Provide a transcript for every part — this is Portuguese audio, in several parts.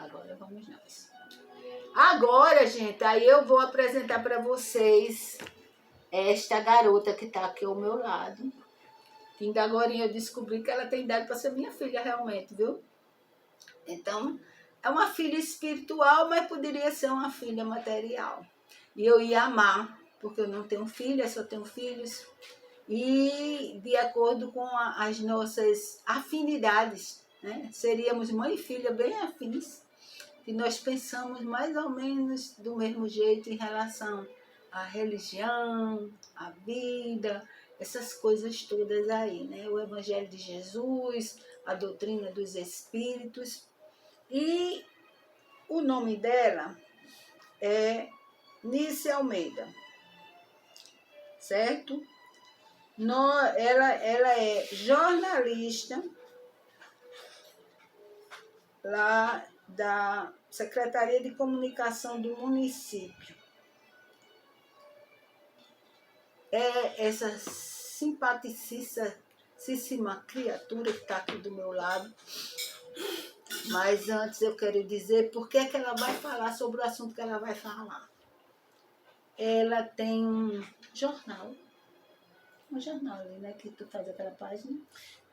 Agora vamos nós. Agora, gente, aí eu vou apresentar para vocês esta garota que está aqui ao meu lado. Ainda agora eu descobri que ela tem idade para ser minha filha realmente, viu? Então, é uma filha espiritual, mas poderia ser uma filha material. E eu ia amar, porque eu não tenho filha, só tenho filhos. E de acordo com as nossas afinidades, né? Seríamos mãe e filha bem afins, que nós pensamos mais ou menos do mesmo jeito em relação à religião, à vida, essas coisas todas aí, né? O Evangelho de Jesus, a doutrina dos Espíritos. E o nome dela é Nícia Almeida, certo? Ela é jornalista lá da Secretaria de Comunicação do município. É essa simpaticíssima criatura que está aqui do meu lado. Mas antes eu quero dizer por que ela vai falar sobre o assunto que ela vai falar. Ela tem um jornal ali, né, que tu faz aquela página.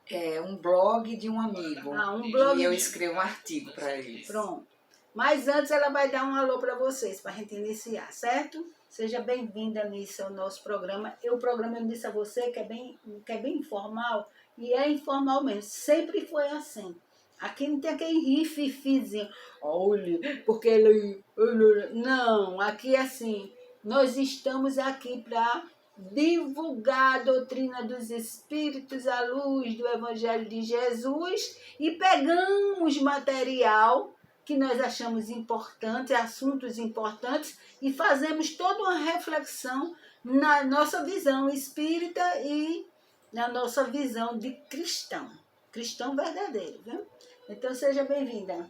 É um blog de um amigo. Um blog. E eu escrevo um artigo para eles. Pronto. Mas antes ela vai dar um alô para vocês, para a gente iniciar, certo? Seja bem-vinda nisso ao nosso programa. O programa, eu disse a você, que é bem informal, e é informal mesmo. Sempre foi assim. Aqui não tem aquele rififizinho. Olha, porque ele... Não, aqui é assim. Nós estamos aqui para divulgar a doutrina dos Espíritos à luz do Evangelho de Jesus e pegamos material que nós achamos importante, assuntos importantes, e fazemos toda uma reflexão na nossa visão espírita e na nossa visão de cristão verdadeiro, viu? Então seja bem-vinda.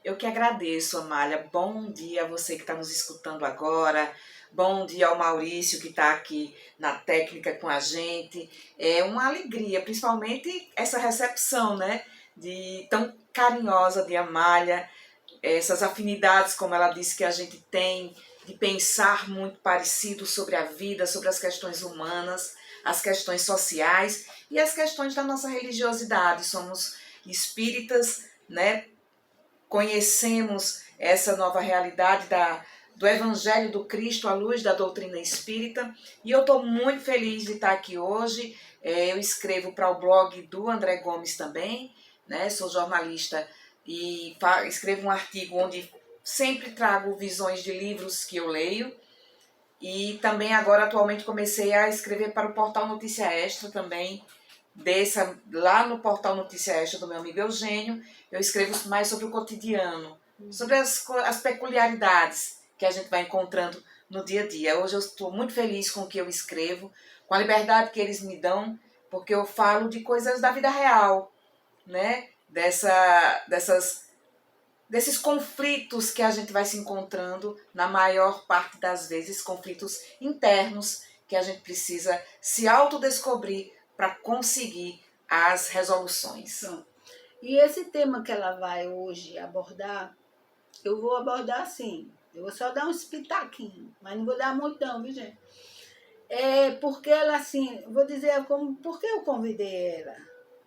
Eu que agradeço, Amália. Bom dia a você que está nos escutando agora. Bom dia ao Maurício que está aqui na técnica com a gente. É uma alegria, principalmente essa recepção, né, tão carinhosa de Amália, essas afinidades, como ela disse, que a gente tem, de pensar muito parecido sobre a vida, sobre as questões humanas, as questões sociais e as questões da nossa religiosidade. Somos espíritas, né? Conhecemos essa nova realidade do Evangelho do Cristo à luz da doutrina espírita, e eu estou muito feliz de estar aqui hoje. Eu escrevo para o blog do André Gomes também, né? Sou jornalista e escrevo um artigo onde sempre trago visões de livros que eu leio, e também agora atualmente comecei a escrever para o Portal Notícia Extra também, lá no Portal Notícia Extra do meu amigo Eugênio. Eu escrevo mais sobre o cotidiano, sobre as peculiaridades que a gente vai encontrando no dia a dia. Hoje eu estou muito feliz com o que eu escrevo, com a liberdade que eles me dão, porque eu falo de coisas da vida real, né? Desses conflitos que a gente vai se encontrando, na maior parte das vezes, conflitos internos que a gente precisa se autodescobrir para conseguir as resoluções. E esse tema que ela vai hoje abordar, eu vou abordar assim, eu vou só dar uns pitaquinhos, mas não vou dar muito não, viu, gente? Porque ela, assim, vou dizer por que eu convidei ela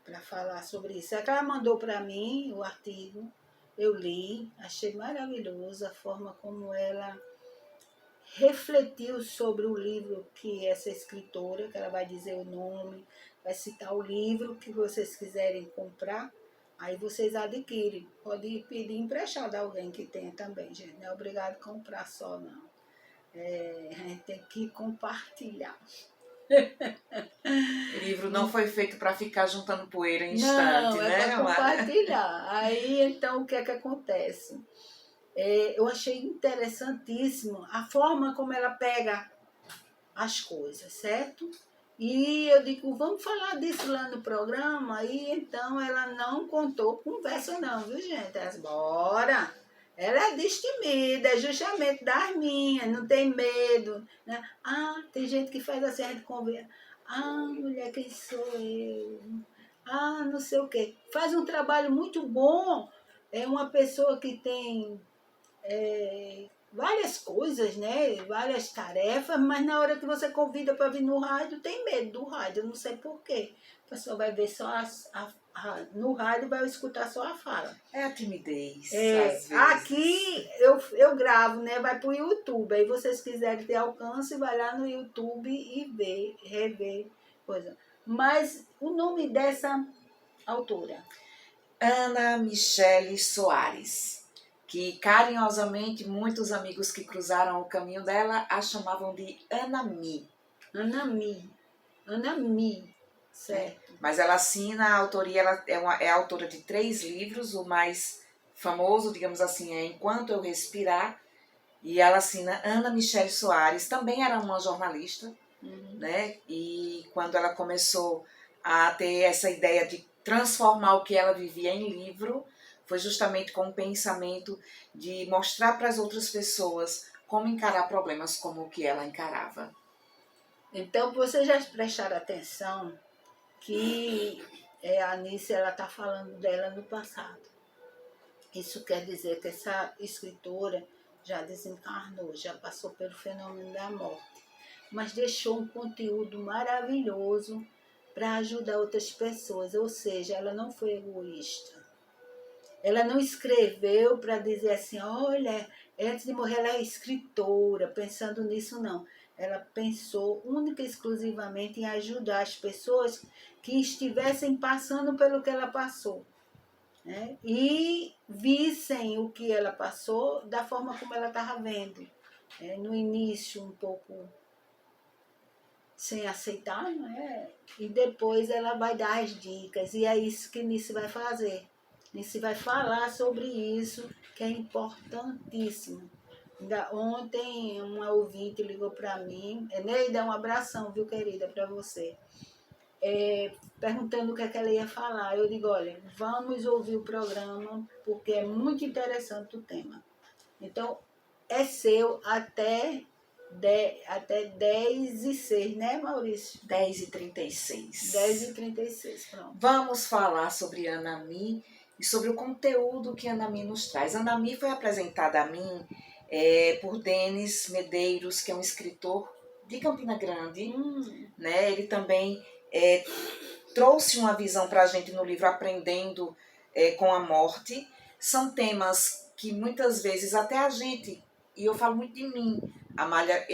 para falar sobre isso. É que ela mandou para mim o artigo, eu li, achei maravilhoso a forma como ela refletiu sobre o livro que essa escritora, que ela vai dizer o nome, vai citar o livro que vocês quiserem comprar, aí vocês adquirem. Pode pedir emprestado a alguém que tenha também, gente. Não é obrigado a comprar só, não. A gente tem que compartilhar. O livro não foi feito para ficar juntando poeira em instante, não, né? É para compartilhar. Aí, então, o que é que acontece? Eu achei interessantíssimo a forma como ela pega as coisas, certo? E eu digo, vamos falar disso lá no programa. E então ela não contou conversa não, viu, gente? Bora! Ela é destemida, é justamente das minhas, não tem medo, né? Tem gente que faz assim, a gente conversa. Mulher, quem sou eu? Não sei o quê. Faz um trabalho muito bom é uma pessoa que tem várias coisas, né? Várias tarefas, mas na hora que você convida para vir no rádio, tem medo do rádio, eu não sei porquê. A pessoa vai ver só no rádio vai escutar só a fala. É a timidez, É, às aqui vezes. eu gravo, né? Vai pro YouTube. Aí vocês quiserem ter alcance, vai lá no YouTube e ver, rever coisa. Mas o nome dessa autora? Ana Michele Soares, que carinhosamente muitos amigos que cruzaram o caminho dela a chamavam de Ana Mi. Anami. Anami, certo. Mas ela assina, a autoria, ela é autora de 3 livros, o mais famoso, digamos assim, é Enquanto Eu Respirar, e ela assina Ana Michele Soares, também era uma jornalista, né? E quando ela começou a ter essa ideia de transformar o que ela vivia em livro, foi justamente com o pensamento de mostrar para as outras pessoas como encarar problemas como o que ela encarava. Então, vocês já prestaram atenção que a Anice está falando dela no passado. Isso quer dizer que essa escritora já desencarnou, já passou pelo fenômeno da morte, mas deixou um conteúdo maravilhoso para ajudar outras pessoas, ou seja, ela não foi egoísta. Ela não escreveu para dizer assim, olha, antes de morrer ela é escritora, pensando nisso não. Ela pensou única e exclusivamente em ajudar as pessoas que estivessem passando pelo que ela passou, né? E vissem o que ela passou da forma como ela estava vendo. No início um pouco sem aceitar, né? E depois ela vai dar as dicas, e é isso que Nice vai fazer. Nice vai falar sobre isso, que é importantíssimo. Ainda ontem uma ouvinte ligou para mim, Neida, um abração, viu, querida, para você, perguntando o que é que ela ia falar. Eu digo, olha, vamos ouvir o programa, porque é muito interessante o tema. Então, é seu até 10h06, né, Maurício? 10h36. 10h36, pronto. Vamos falar sobre Ana Mi e sobre o conteúdo que Ana Mi nos traz. Ana Mi foi apresentada a mim por Denis Medeiros, que é um escritor de Campina Grande. Né? Ele também trouxe uma visão para a gente no livro Aprendendo com a Morte. São temas que muitas vezes até a gente, e eu falo muito de mim, Amália,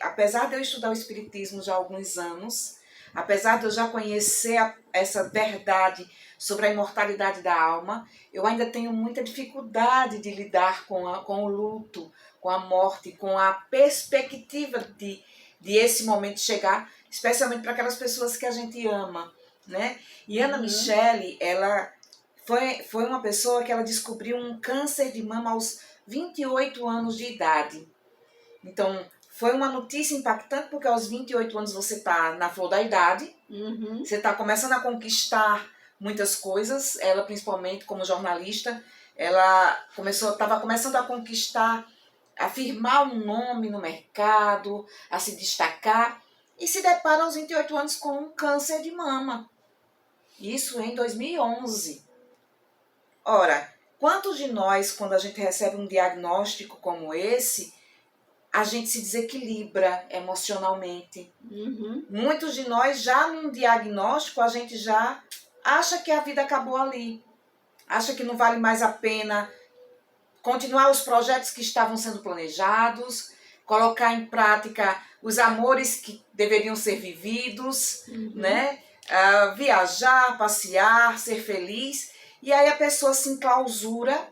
apesar de eu estudar o Espiritismo já há alguns anos, apesar de eu já conhecer essa verdade sobre a imortalidade da alma, eu ainda tenho muita dificuldade de lidar com o luto, com a morte, com a perspectiva de esse momento chegar, especialmente para aquelas pessoas que a gente ama, né? E Ana Michele, ela foi uma pessoa que ela descobriu um câncer de mama aos 28 anos de idade. Então, foi uma notícia impactante, porque aos 28 anos você está na flor da idade, você está começando a conquistar muitas coisas. Ela, principalmente como jornalista, ela estava começando a conquistar, a firmar um nome no mercado, a se destacar, e se depara aos 28 anos com um câncer de mama. Isso em 2011. Ora, quantos de nós, quando a gente recebe um diagnóstico como esse, a gente se desequilibra emocionalmente? Muitos de nós, já num diagnóstico, a gente já acha que a vida acabou ali. Acha que não vale mais a pena continuar os projetos que estavam sendo planejados, colocar em prática os amores que deveriam ser vividos, né? Viajar, passear, ser feliz. E aí a pessoa se enclausura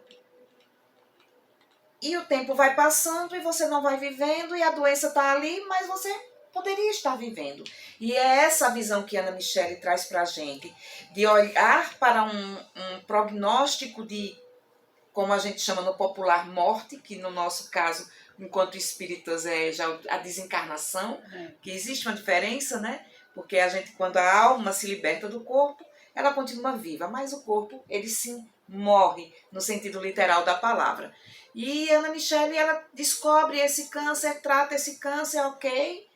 e o tempo vai passando e você não vai vivendo, e a doença está ali, mas você poderia estar vivendo. E é essa visão que Ana Michele traz para a gente, de olhar para um prognóstico de, como a gente chama no popular, morte, que no nosso caso, enquanto espíritas, é já a desencarnação, que existe uma diferença, né? Porque a gente, quando a alma se liberta do corpo, ela continua viva, mas o corpo, ele sim morre, no sentido literal da palavra. E Ana Michele, ela descobre esse câncer, trata esse câncer, ok,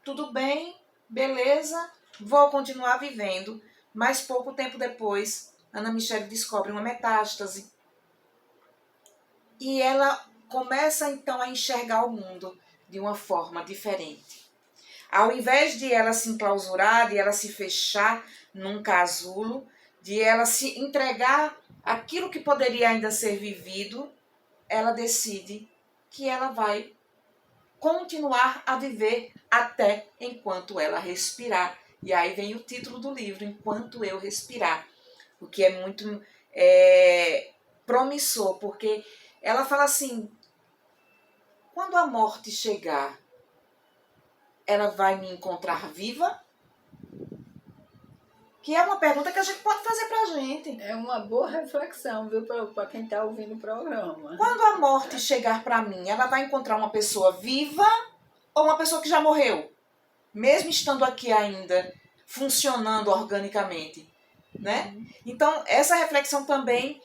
tudo bem, beleza, vou continuar vivendo. Mas pouco tempo depois, Ana Michele descobre uma metástase. e ela começa então a enxergar o mundo de uma forma diferente. Ao invés de ela se enclausurar, de ela se fechar num casulo, de ela se entregar aquilo que poderia ainda ser vivido, ela decide que ela vai continuar a viver até enquanto ela respirar. E aí vem o título do livro, Enquanto Eu Respirar, o que é muito promissor, porque ela fala assim, quando a morte chegar, ela vai me encontrar viva? Que é uma pergunta que a gente pode fazer pra gente. É uma boa reflexão, viu, para quem está ouvindo o programa. Quando a morte chegar para mim, ela vai encontrar uma pessoa viva ou uma pessoa que já morreu? Mesmo estando aqui ainda, funcionando organicamente, né? Então, essa reflexão também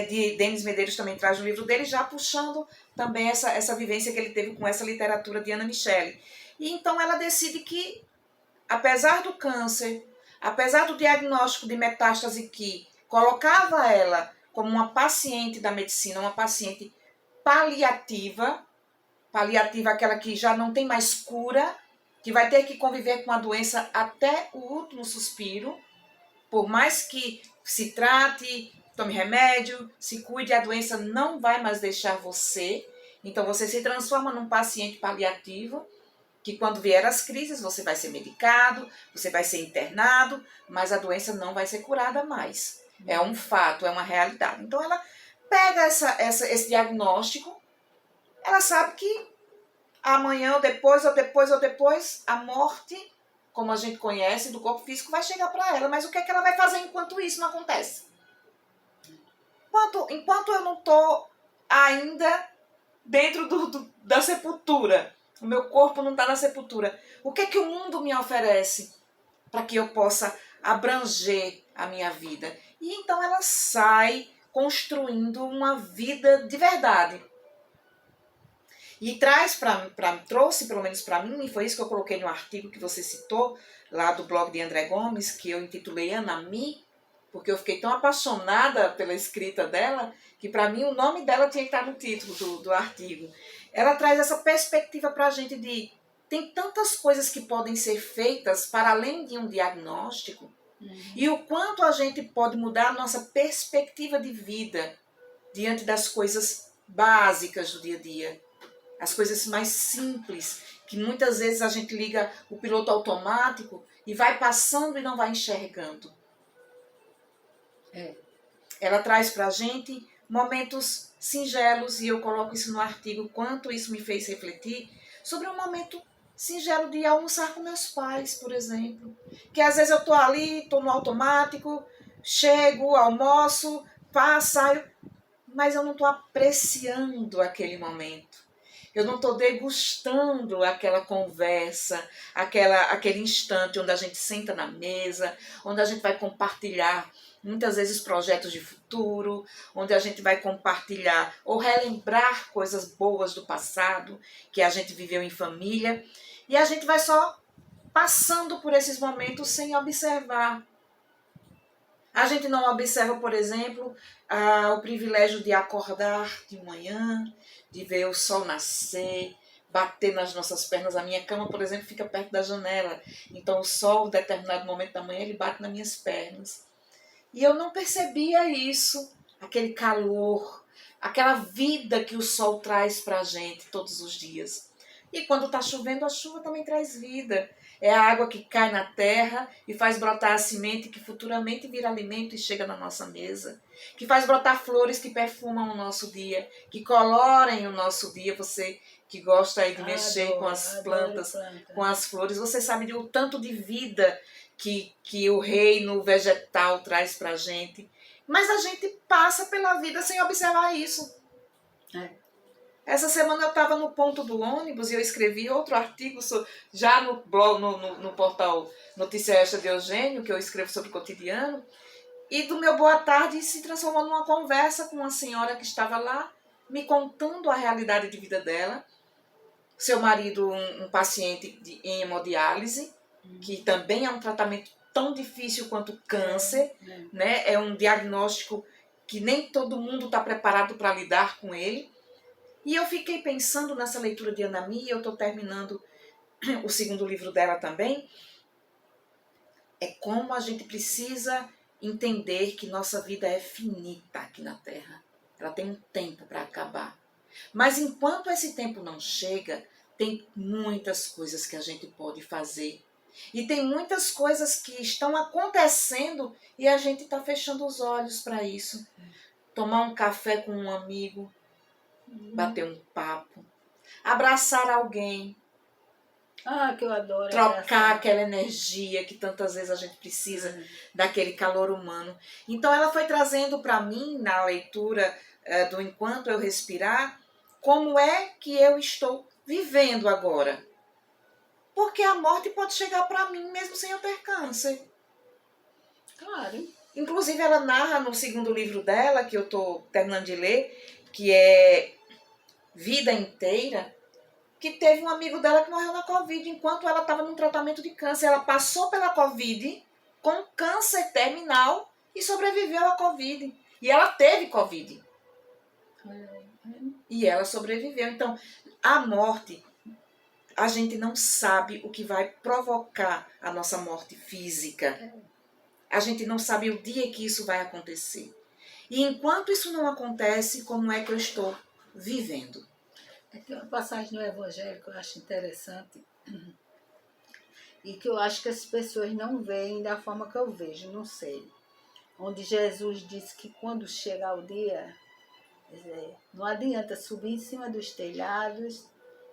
de Denis Medeiros, também traz no livro dele, já puxando também essa vivência que ele teve com essa literatura de Ana Michele. E então ela decide que, apesar do câncer, apesar do diagnóstico de metástase que colocava ela como uma paciente da medicina, uma paciente paliativa aquela que já não tem mais cura, que vai ter que conviver com a doença até o último suspiro, por mais que se trate, tome remédio, se cuide, a doença não vai mais deixar você. Então você se transforma num paciente paliativo, que quando vier as crises você vai ser medicado, você vai ser internado, mas a doença não vai ser curada mais. É um fato, é uma realidade. Então ela pega esse diagnóstico, ela sabe que amanhã ou depois, a morte, como a gente conhece, do corpo físico vai chegar para ela. Mas o que é que ela vai fazer enquanto isso não acontece? Enquanto eu não estou ainda dentro da sepultura, o meu corpo não está na sepultura, o que é que o mundo me oferece para que eu possa abranger a minha vida? E então ela sai construindo uma vida de verdade. E trouxe pelo menos para mim, e foi isso que eu coloquei no artigo que você citou, lá do blog de André Gomes, que eu intitulei Anami, porque eu fiquei tão apaixonada pela escrita dela, que para mim o nome dela tinha que estar no título do artigo. Ela traz essa perspectiva para a gente de, tem tantas coisas que podem ser feitas para além de um diagnóstico, e o quanto a gente pode mudar a nossa perspectiva de vida diante das coisas básicas do dia a dia. As coisas mais simples, que muitas vezes a gente liga o piloto automático e vai passando e não vai enxergando. Ela traz pra gente momentos singelos, e eu coloco isso no artigo, quanto isso me fez refletir, sobre um momento singelo de almoçar com meus pais, por exemplo. Que às vezes eu tô ali, tô no automático, chego, almoço, saio, mas eu não tô apreciando aquele momento. Eu não estou degustando aquela conversa, aquele instante onde a gente senta na mesa, onde a gente vai compartilhar muitas vezes projetos de futuro, onde a gente vai compartilhar ou relembrar coisas boas do passado que a gente viveu em família, e a gente vai só passando por esses momentos sem observar. A gente não observa, por exemplo, o privilégio de acordar de manhã, de ver o sol nascer, bater nas nossas pernas. A minha cama, por exemplo, fica perto da janela. Então o sol, em determinado momento da manhã, ele bate nas minhas pernas. E eu não percebia isso, aquele calor, aquela vida que o sol traz para a gente todos os dias. E quando está chovendo, a chuva também traz vida. É a água que cai na terra e faz brotar a semente que futuramente vira alimento e chega na nossa mesa. Que faz brotar flores que perfumam o nosso dia, que colorem o nosso dia. Você que gosta aí de mexer com as plantas, com as flores, você sabe do tanto de vida que o reino vegetal traz pra gente. Mas a gente passa pela vida sem observar isso. Essa semana eu estava no ponto do ônibus e eu escrevi outro artigo já no blog, no portal Notícia Extra de Eugênio, que eu escrevo sobre o cotidiano, e do meu boa tarde se transformou numa conversa com uma senhora que estava lá, me contando a realidade de vida dela. Seu marido, um paciente em hemodiálise, que também é um tratamento tão difícil quanto câncer, né? É um diagnóstico que nem todo mundo está preparado para lidar com ele. E eu fiquei pensando nessa leitura de Anami, eu estou terminando o segundo livro dela também, é como a gente precisa entender que nossa vida é finita aqui na Terra. Ela tem um tempo para acabar. Mas enquanto esse tempo não chega, tem muitas coisas que a gente pode fazer. E tem muitas coisas que estão acontecendo e a gente está fechando os olhos para isso. Tomar um café com um amigo, bater um papo, abraçar alguém, Ah, que eu adoro trocar abraçar. aquela energia que tantas vezes a gente precisa, daquele calor humano. Então ela foi trazendo para mim, na leitura do Enquanto Eu Respirar, como é que eu estou vivendo agora. Porque a morte pode chegar para mim mesmo sem eu ter câncer. Claro. Inclusive ela narra no segundo livro dela, que eu estou terminando de ler, que é Vida Inteira, que teve um amigo dela que morreu na Covid enquanto ela estava num tratamento de câncer. Ela passou pela Covid com câncer terminal e sobreviveu à Covid. E ela teve Covid. E ela sobreviveu. Então, a morte, a gente não sabe o que vai provocar a nossa morte física. A gente não sabe o dia que isso vai acontecer. E enquanto isso não acontece, como é que eu estou vivendo? Tem uma passagem no Evangelho que eu acho interessante e que eu acho que as pessoas não veem da forma que eu vejo, não sei. Onde Jesus disse que quando chegar o dia, não adianta subir em cima dos telhados,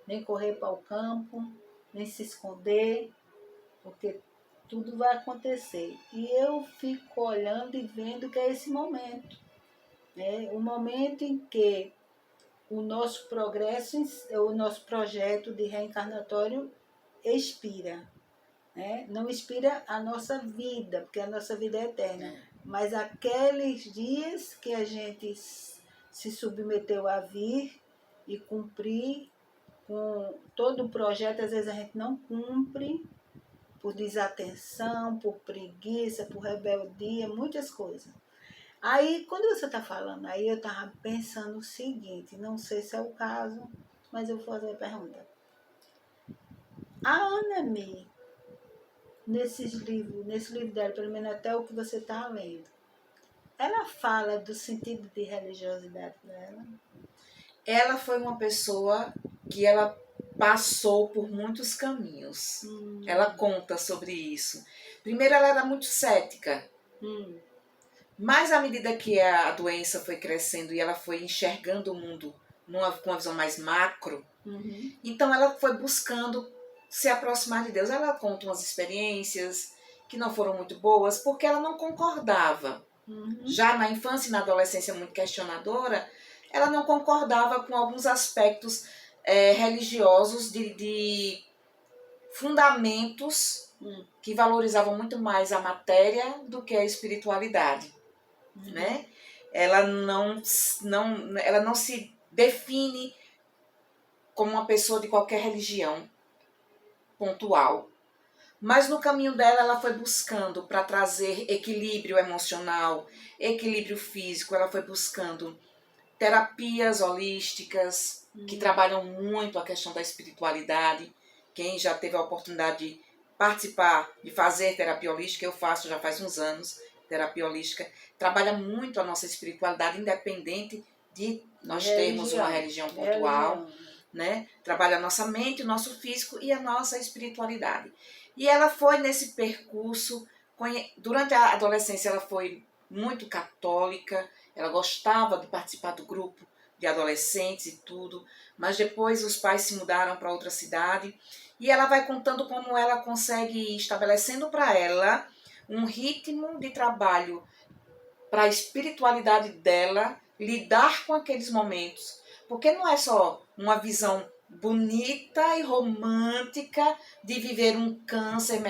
nem correr para o campo, nem se esconder, porque tudo vai acontecer. E eu fico olhando e vendo que é esse momento. Né? O momento em que o nosso progresso, o nosso projeto de reencarnatório expira. Né? Não expira a nossa vida, porque a nossa vida é eterna, mas aqueles dias que a gente se submeteu a vir e cumprir com todo o projeto, às vezes a gente não cumpre por desatenção, por preguiça, por rebeldia, muitas coisas. Aí, quando você está falando, aí eu estava pensando o seguinte, não sei se é o caso, mas eu vou fazer a pergunta. A Anami, nesse livro dela, pelo menos até o que você está lendo, ela fala do sentido de religiosidade dela? Ela foi uma pessoa que ela passou por muitos caminhos. Ela conta sobre isso. Primeiro, ela era muito cética. Mas à medida que a doença foi crescendo e ela foi enxergando o mundo com uma visão mais macro, então ela foi buscando se aproximar de Deus. Ela conta umas experiências que não foram muito boas, porque ela não concordava. Já na infância e na adolescência muito questionadora, ela não concordava com alguns aspectos religiosos de fundamentos que valorizavam muito mais a matéria do que a espiritualidade. Né? Ela não se define como uma pessoa de qualquer religião pontual. Mas no caminho dela, ela foi buscando para trazer equilíbrio emocional, equilíbrio físico. Ela foi buscando terapias holísticas que trabalham muito a questão da espiritualidade. Quem já teve a oportunidade de participar, de fazer terapia holística, eu faço já faz uns anos, terapia holística, trabalha muito a nossa espiritualidade, independente de nós termos uma religião pontual, né? Trabalha a nossa mente, o nosso físico e a nossa espiritualidade. E ela foi nesse percurso, durante a adolescência ela foi muito católica, ela gostava de participar do grupo de adolescentes e tudo, mas depois os pais se mudaram para outra cidade e ela vai contando como ela consegue ir estabelecendo para ela um ritmo de trabalho para a espiritualidade dela, lidar com aqueles momentos, porque não é só uma visão bonita e romântica de viver um câncer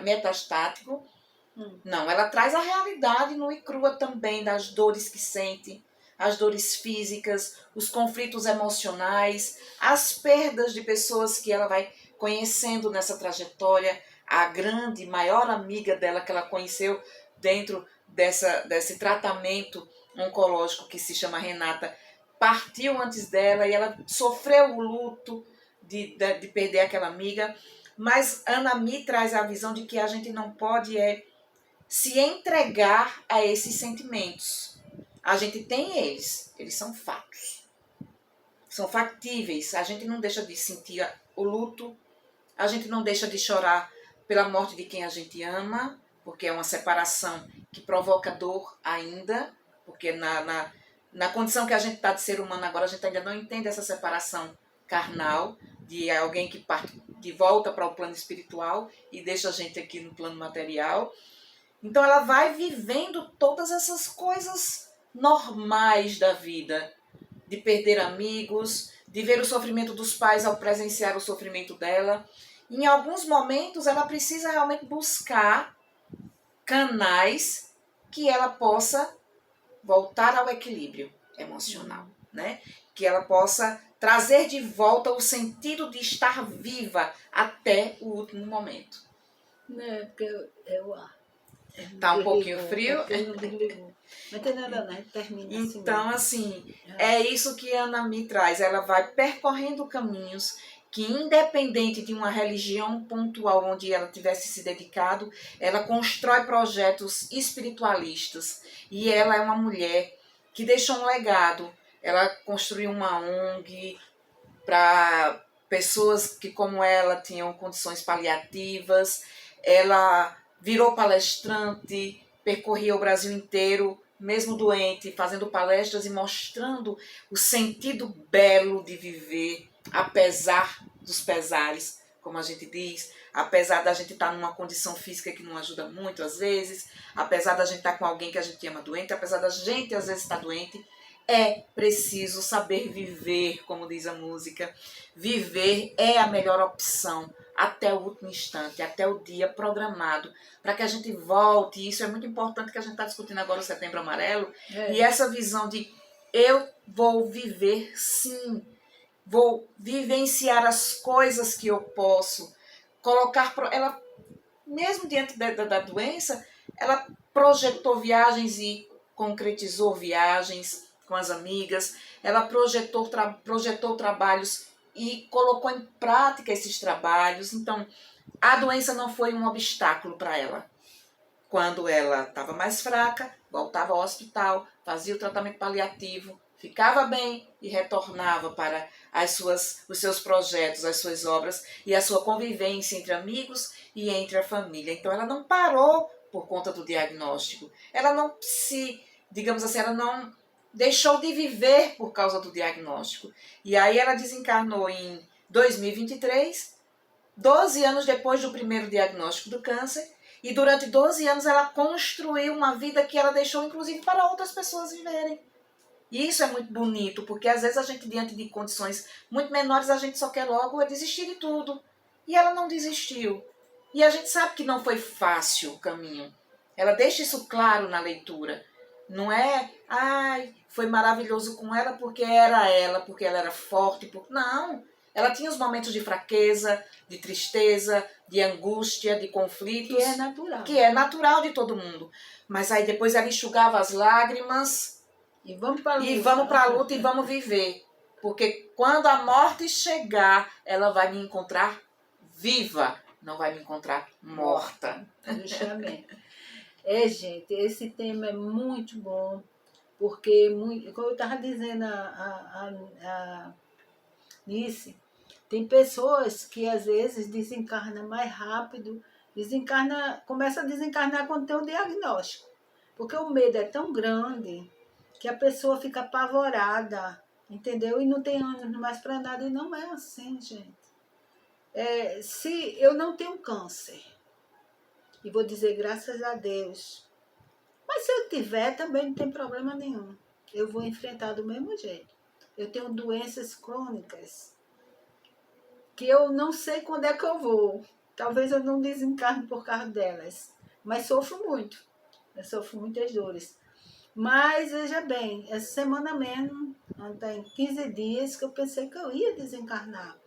metastático. Não, ela traz a realidade nua e crua também das dores que sente, as dores físicas, os conflitos emocionais, as perdas de pessoas que ela vai conhecendo nessa trajetória. A grande, maior amiga dela que ela conheceu dentro desse tratamento oncológico que se chama Renata partiu antes dela e ela sofreu o luto de perder aquela amiga. Mas Ana Mi traz a visão de que a gente não pode se entregar a esses sentimentos. A gente tem eles são fatos. São factíveis. A gente não deixa de sentir o luto, a gente não deixa de chorar pela morte de quem a gente ama, porque é uma separação que provoca dor ainda, porque na condição que a gente está de ser humano agora, a gente ainda não entende essa separação carnal, de alguém que parte de volta para o plano espiritual e deixa a gente aqui no plano material. Então ela vai vivendo todas essas coisas normais da vida, de perder amigos, de ver o sofrimento dos pais ao presenciar o sofrimento dela. Em alguns momentos ela precisa realmente buscar canais que ela possa voltar ao equilíbrio emocional, né? Que ela possa trazer de volta o sentido de estar viva até o último momento. Né, porque eu Tá um pouquinho frio? Não desligou. Não tem nada, né? Termina assim. Então, assim, é isso que a Ana Mi traz. Ela vai percorrendo caminhos que, independente de uma religião pontual onde ela tivesse se dedicado, ela constrói projetos espiritualistas. E ela é uma mulher que deixou um legado. Ela construiu uma ONG para pessoas que, como ela, tinham condições paliativas. Ela virou palestrante, percorria o Brasil inteiro, mesmo doente, fazendo palestras e mostrando o sentido belo de viver, apesar dos pesares, como a gente diz, apesar da gente estar numa condição física que não ajuda muito às vezes, apesar da gente estar com alguém que a gente ama doente, apesar da gente às vezes estar doente, é preciso saber viver, como diz a música. Viver é a melhor opção até o último instante, até o dia programado, para que a gente volte. E isso é muito importante, que a gente está discutindo agora o Setembro Amarelo. E essa visão de eu vou viver sim, vou vivenciar as coisas que eu posso, colocar... Ela, mesmo diante da doença, ela projetou viagens e concretizou viagens com as amigas, ela projetou trabalhos e colocou em prática esses trabalhos. Então, a doença não foi um obstáculo para ela. Quando ela estava mais fraca, voltava ao hospital, fazia o tratamento paliativo, ficava bem e retornava para os seus projetos, as suas obras e a sua convivência entre amigos e entre a família. Então, ela não parou por conta do diagnóstico. Ela não digamos assim, ela não deixou de viver por causa do diagnóstico. E aí ela desencarnou em 2023, 12 anos depois do primeiro diagnóstico do câncer, e durante 12 anos ela construiu uma vida que ela deixou inclusive para outras pessoas viverem. E isso é muito bonito, porque às vezes a gente, diante de condições muito menores, a gente só quer logo desistir de tudo. E ela não desistiu. E a gente sabe que não foi fácil o caminho. Ela deixa isso claro na leitura. Não é, foi maravilhoso com ela, porque ela era forte. Não, ela tinha os momentos de fraqueza, de tristeza, de angústia, de conflitos. Que é natural. Que é natural de todo mundo. Mas aí depois ela enxugava as lágrimas e vamos para a luta e vamos viver. Porque quando a morte chegar, ela vai me encontrar viva, não vai me encontrar morta. Justamente. Gente, esse tema é muito bom, porque, como eu estava dizendo a Nice, tem pessoas que às vezes desencarnam mais rápido, começa a desencarnar quando tem um diagnóstico, porque o medo é tão grande que a pessoa fica apavorada, entendeu? E não tem ânimo mais para nada, e não é assim, gente. Se eu não tenho câncer, e vou dizer graças a Deus, mas se eu tiver, também não tem problema nenhum. Eu vou enfrentar do mesmo jeito. Eu tenho doenças crônicas que eu não sei quando é que eu vou. Talvez eu não desencarne por causa delas. Mas sofro muito. Eu sofro muitas dores. Mas, veja bem, essa semana mesmo, tem 15 dias que eu pensei que eu ia desencarnar.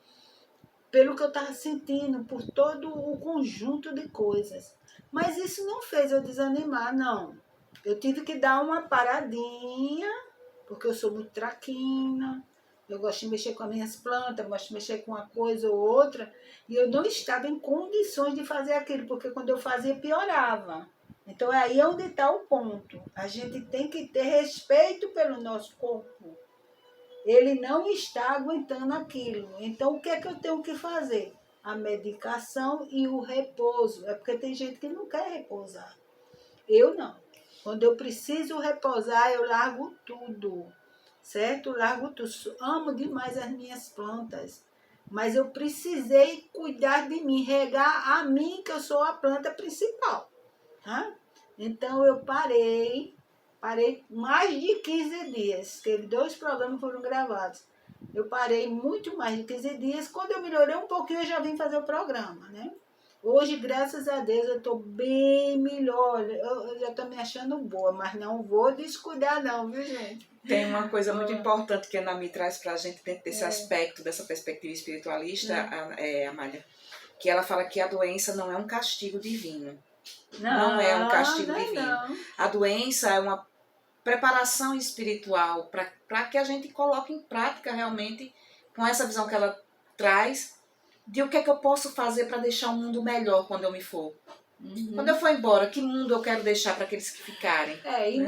Pelo que eu estava sentindo, por todo o conjunto de coisas. Mas isso não fez eu desanimar, não. Eu tive que dar uma paradinha, porque eu sou muito traquina, eu gosto de mexer com as minhas plantas, gosto de mexer com uma coisa ou outra, e eu não estava em condições de fazer aquilo, porque quando eu fazia, piorava. Então, aí é onde está o ponto. A gente tem que ter respeito pelo nosso corpo. Ele não está aguentando aquilo. Então, o que é que eu tenho que fazer? A medicação e o repouso. É porque tem gente que não quer repousar. Eu não. Quando eu preciso repousar, eu largo tudo. Certo? Largo tudo. Amo demais as minhas plantas. Mas eu precisei cuidar de mim, regar a mim, que eu sou a planta principal. Tá? Então eu parei mais de 15 dias, teve 2 programas que foram gravados. Eu parei muito mais de 15 dias, quando eu melhorei um pouquinho eu já vim fazer o programa, né? Hoje, graças a Deus, eu estou bem melhor, eu já estou me achando boa, mas não vou descuidar não, viu gente? Tem uma coisa muito importante que a Ana me traz para a gente dentro desse aspecto, dessa perspectiva espiritualista, Amália, que ela fala que a doença não é um castigo divino. Não é um castigo divino. Não. A doença é uma preparação espiritual para que a gente coloque em prática realmente, com essa visão que ela traz, de o que é que eu posso fazer para deixar o mundo melhor quando eu me for. Quando eu for embora, que mundo eu quero deixar para aqueles que ficarem? E né?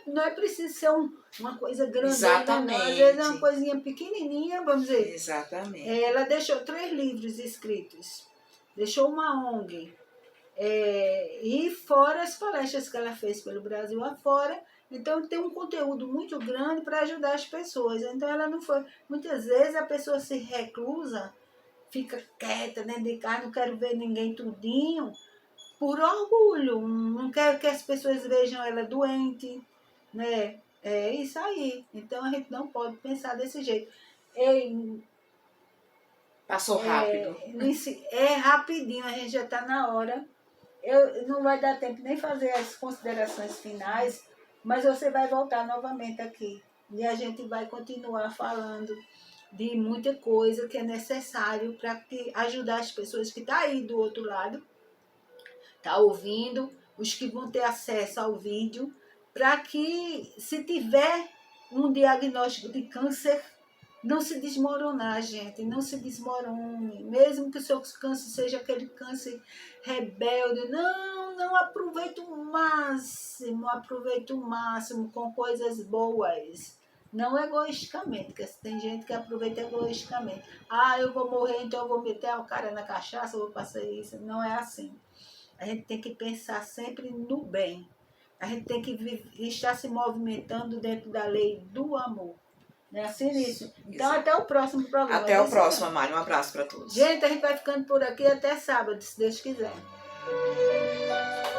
não é preciso ser uma coisa grande. Exatamente. Às vezes é uma coisinha pequenininha, vamos dizer. Exatamente. Ela deixou 3 livros escritos, deixou uma ONG, e fora as palestras que ela fez pelo Brasil afora. Então tem um conteúdo muito grande para ajudar as pessoas. Então ela não foi... Muitas vezes a pessoa se reclusa, fica quieta dentro de casa, não quero ver ninguém tudinho, por orgulho, não quero que as pessoas vejam ela doente, né? É isso aí. Então a gente não pode pensar desse jeito. Passou rápido. É rapidinho, a gente já está na hora. Não vai dar tempo nem fazer as considerações finais, mas você vai voltar novamente aqui. E a gente vai continuar falando de muita coisa que é necessário para ajudar as pessoas que estão aí do outro lado, tá ouvindo, os que vão ter acesso ao vídeo, para que, se tiver um diagnóstico de câncer, não se desmoronar, gente, não se desmorone, mesmo que o seu câncer seja aquele câncer rebelde, não aproveite o máximo com coisas boas, não egoisticamente, porque tem gente que aproveita egoisticamente. Eu vou morrer, então eu vou meter a cara na cachaça, eu vou passar isso, não é assim. A gente tem que pensar sempre no bem. A gente tem que estar se movimentando dentro da lei do amor. Não é assim nisso? Então, até o próximo programa. Até o próximo, Amália. Um abraço para todos. Gente, a gente vai ficando por aqui até sábado, se Deus quiser.